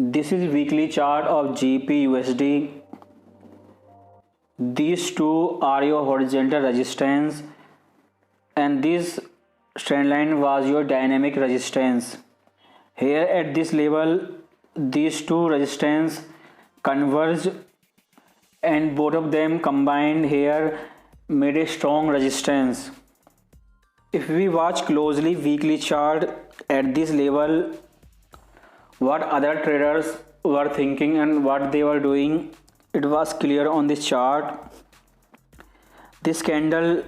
This is weekly chart of GBP USD. These two are your horizontal resistance and this trend line was your dynamic resistance. Here at this level, these two resistance converged and both of them combined here made a strong resistance. If we watch closely weekly chart at this level, what other traders were thinking and what they were doing, it was clear on this chart. This candle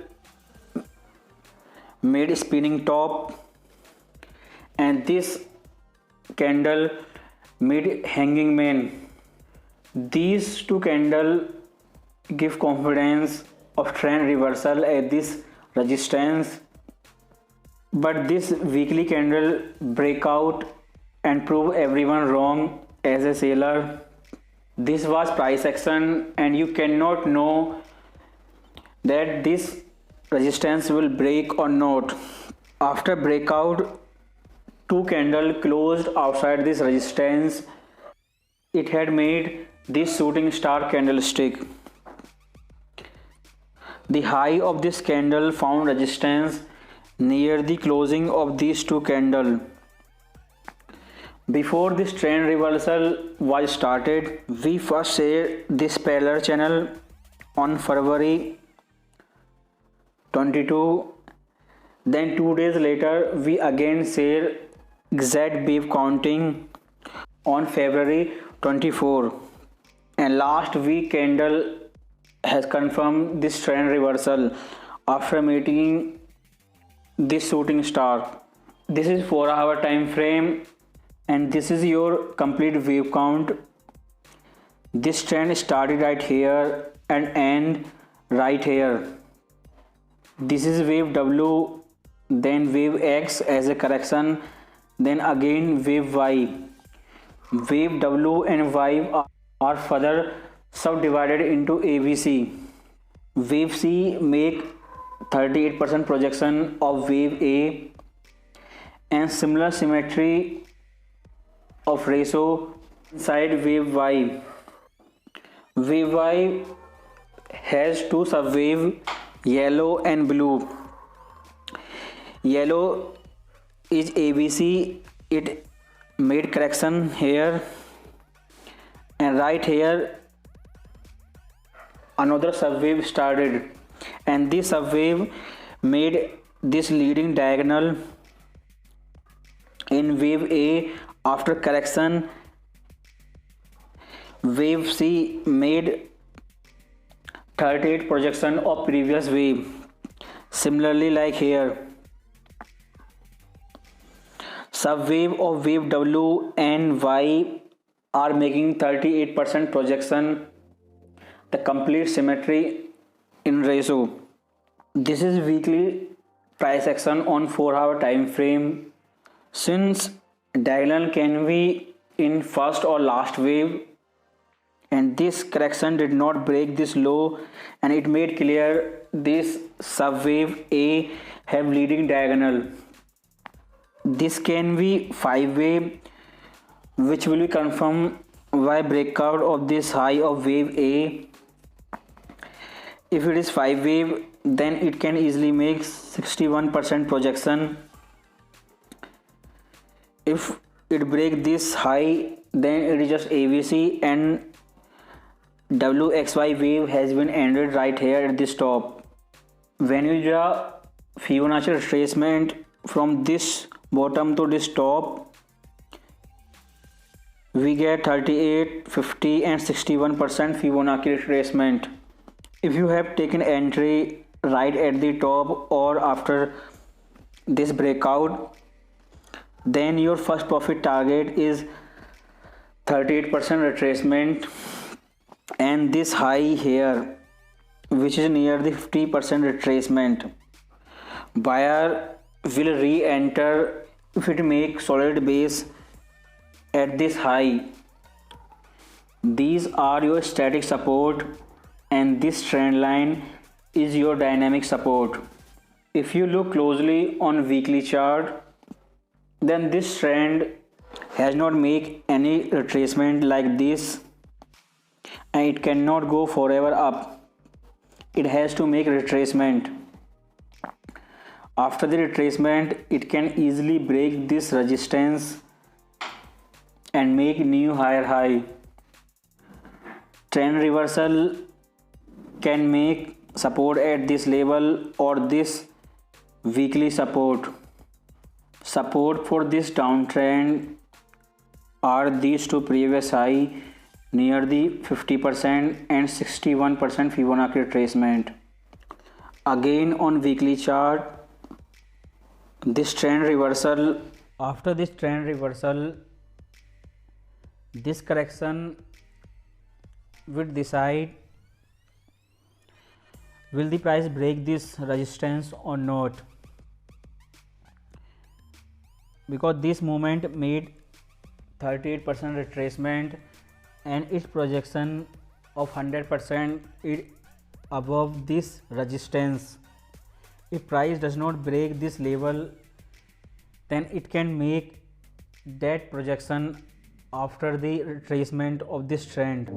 made a spinning top and this candle made hanging man. These two candles give confidence of trend reversal at this resistance, but this weekly candle breakout and prove everyone wrong as a seller. This was price action and you cannot know that this resistance will break or not. After breakout, two candle closed outside this resistance. It had made this shooting star candlestick. The high of this candle found resistance near the closing of these two candles. Before this trend reversal was started, we first shared this parallel channel on February 22. Then 2 days later, we again shared exact wave counting on February 24. And last week candle has confirmed this trend reversal after meeting this shooting star. This is 4-hour time frame. And this is your complete wave count. This trend started right here and end right here. This is wave W, then wave X as a correction, then again wave Y. Wave W and Y are further subdivided into ABC. Wave C make 38% projection of wave A and similar symmetry of ratio inside wave Y. Wave Y has two subwave, yellow and blue. Yellow is ABC, it made correction here and right here another subwave started and this subwave made this leading diagonal in wave A. After correction, wave C made 38 projection of previous wave. Similarly, like here, subwave of wave W and Y are making 38% projection, the complete symmetry in ratio. This is weekly price action on 4-hour time frame. Since diagonal can be in first or last wave and this correction did not break this low and it made clear this subwave A have leading diagonal. This can be 5 wave which will be confirmed by breakout of this high of wave A. If it is 5 wave, then it can easily make 61% projection. If it break this high, then it is just ABC and WXY wave has been ended right here at this top. When you draw Fibonacci retracement from this bottom to this top, we get 38, 50 and 61% Fibonacci retracement. If you have taken entry right at the top or after this breakout, then your first profit target is 38% retracement and this high here which is near the 50% retracement. Buyer will re-enter if it makes solid base at this high. These are your static support and this trend line is your dynamic support. If you look closely on weekly chart, then this trend has not make any retracement like this, and it cannot go forever up. It has to make retracement. After the retracement, it can easily break this resistance and make new higher high. Trend reversal can make support at this level or this weekly support. Support for this downtrend are these two previous high near the 50% and 61% Fibonacci retracement. Again on weekly chart, this trend reversal, after this trend reversal, this correction will decide will the price break this resistance or not, because this movement made 38% retracement and its projection of 100% is above this resistance. If price does not break this level, then it can make that projection after the retracement of this trend.